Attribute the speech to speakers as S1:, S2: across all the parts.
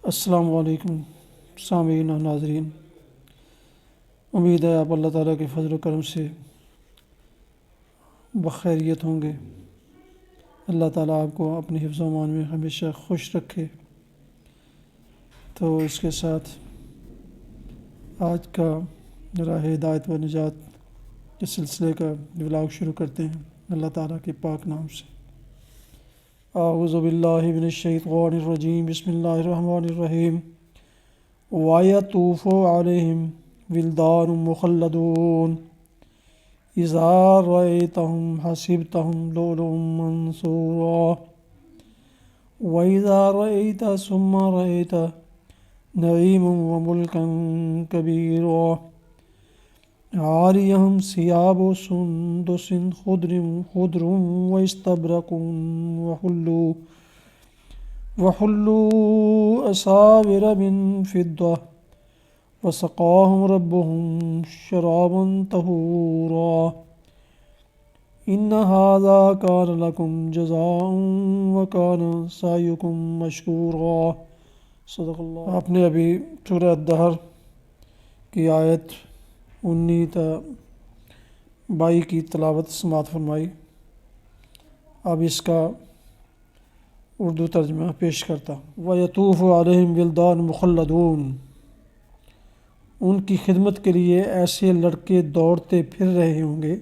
S1: السلام علیکم سامعین و ناظرین، امید ہے آپ اللہ تعالیٰ کے فضل و کرم سے بخیریت ہوں گے۔ اللہ تعالیٰ آپ کو اپنے حفظ و امان میں ہمیشہ خوش رکھے۔ تو اس کے ساتھ آج کا راہ ہدایت و نجات کے سلسلے کا ولاگ شروع کرتے ہیں اللہ تعالیٰ کے پاک نام سے۔ اعوذ باللہ من الشیطان الرجیم، بسم اللہ الرحمن الرحیم۔ وَيَطُوفُ عَلَيْهِمْ وِلْدَانٌ مُخَلَّدُونَ إِذَا رَأَيْتَهُمْ حَسِبْتَهُمْ لُؤْلُؤًا مَّنثُورًا وَإِذَا رَأَيْتَ ثُمَّ رَأَيْتَ نَعِيمًا وَمُلْكًا كَبِيرًا عَالِيَهُمْ ثِيَابُ سُندُسٍ خُضْرٍ وَإِسْتَبْرَقٌ وَحُلُّوا أَسَاوِرَ مِن فِضَّةٍ وَسَقَاهُمْ رَبُّهُمْ شَرَابًا طَهُورًا إِنَّ هَذَا كَانَ لَكُمْ جَزَاءً وَكَانَ سَعْيُكُمْ مَشْكُورًا۔ صدق اللہ۔ آپ نے ابھی سورہ الدہر کی آیت 19 تا 22 کی تلاوت سماعت فرمائی۔ اب اس کا اردو ترجمہ پیش کرتا ہوں۔ وَيَطُوفُ عَلَيْهِمْ وِلْدَانٌ مُخَلَّدُونَ، ان کی خدمت کے لیے ایسے لڑکے دوڑتے پھر رہے ہوں گے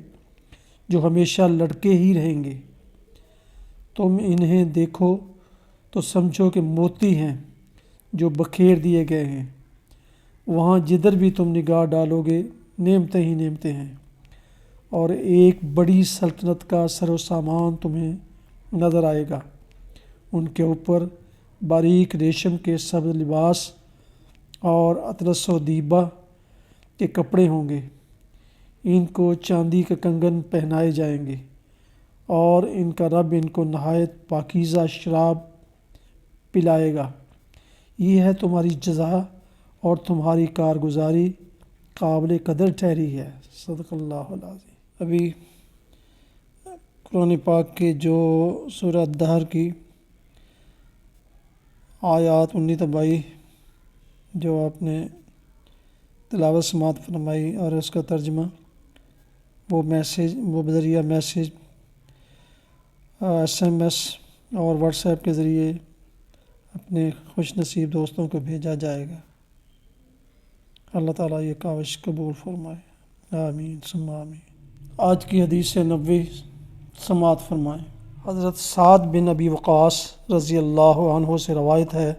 S1: جو ہمیشہ لڑکے ہی رہیں گے۔ تم انہیں دیکھو تو سمجھو کہ موتی ہیں جو بکھیر دیے گئے ہیں، وہاں جدھر بھی تم نگاہ ڈالو گے نعمتیں ہی نعمتیں ہیں، اور ایک بڑی سلطنت کا سر و سامان تمہیں نظر آئے گا۔ ان کے اوپر باریک ریشم کے سبز لباس اور اطلس و دیبا کے کپڑے ہوں گے۔ ان کو چاندی کے کنگن پہنائے جائیں گے، اور ان کا رب ان کو نہایت پاکیزہ شراب پلائے گا۔ یہ ہے تمہاری جزا اور تمہاری کارگزاری قابل قدر ٹھہری ہے۔ صدق اللہ العظیم۔ ابھی قرآن پاک کے جو سورہ الدہر کی آیات 19 تا 22 جو آپ نے تلاوت سماعت فرمائی، اور اس کا ترجمہ وہ بذریعہ میسیج SMS اور واٹس ایپ کے ذریعے اپنے خوش نصیب دوستوں کو بھیجا جائے گا۔ اللہ تعالیٰ یہ کاوش قبول فرمائے، آمین ثم آمین۔ آج کی حدیث نبوی سماعت فرمائیں۔ حضرت سعد بن ابی وقاص رضی اللہ عنہ سے روایت ہے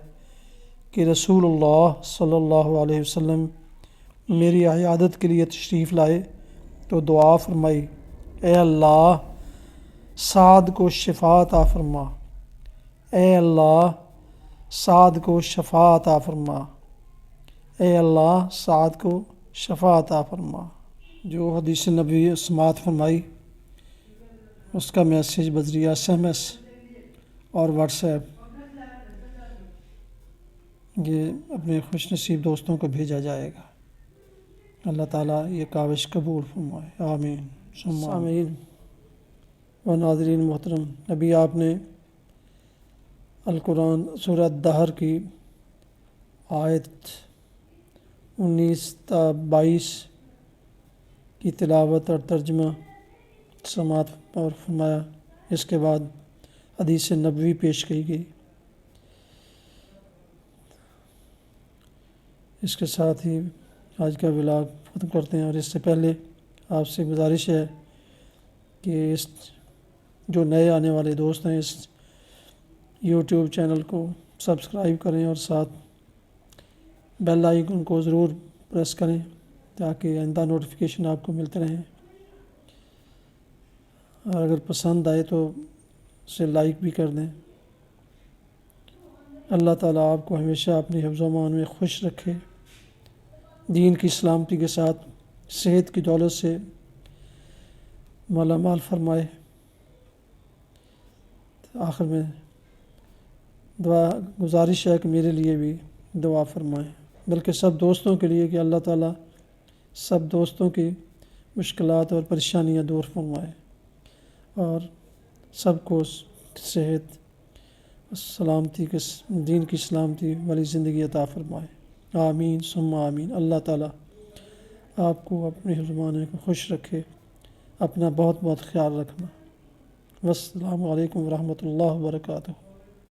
S1: کہ رسول اللہ صلی اللہ علیہ وسلم میری عیادت کے لیے تشریف لائے تو دعا فرمائی، اے اللہ سعد کو شفا عطا فرما، اے اللہ سعد کو شفا عطا فرما، اے اللہ سعد کو شفا عطا فرما۔ جو حدیث نبوی سماعت فرمائی اس کا میسیج بذریعہ SMS اور واٹس ایپ یہ اپنے خوش نصیب دوستوں کو بھیجا جائے گا۔ اللہ تعالیٰ یہ کاوش قبول فرمائے، آمین ثم آمین۔ و ناظرین محترم، ابھی آپ نے القرآن سورہ الدہر کی آیت 19 تا 22 کی تلاوت اور ترجمہ سماعت اور فرمایا۔ اس کے بعد حدیث نبوی پیش کی گئی۔ اس کے ساتھ ہی آج کا ولاگ ختم کرتے ہیں، اور اس سے پہلے آپ سے گزارش ہے کہ اس جو نئے آنے والے دوست ہیں اس YouTube چینل کو سبسکرائب کریں اور ساتھ بیل آئیکن کو ضرور پریس کریں تاکہ آئندہ نوٹیفیکیشن آپ کو ملتے رہیں۔ اور اگر پسند آئے تو اسے لائک بھی کر دیں۔ اللہ تعالیٰ آپ کو ہمیشہ اپنی حفظ و امان میں خوش رکھے، دین کی سلامتی کے ساتھ صحت کی دولت سے مالا مال فرمائے۔ آخر میں گزارش ہے کہ میرے لیے بھی دعا فرمائیں، بلکہ سب دوستوں کے لیے کہ اللہ تعالیٰ سب دوستوں کی مشکلات اور پریشانیاں دور فرمائے اور سب کو صحت سلامتی کے دین کی سلامتی والی زندگی عطا فرمائے۔ آمین ثم آمین۔ اللہ تعالیٰ آپ کو اپنے زمانے کو خوش رکھے۔ اپنا بہت بہت خیال رکھنا۔ والسلام علیکم ورحمۃ اللہ وبرکاتہ۔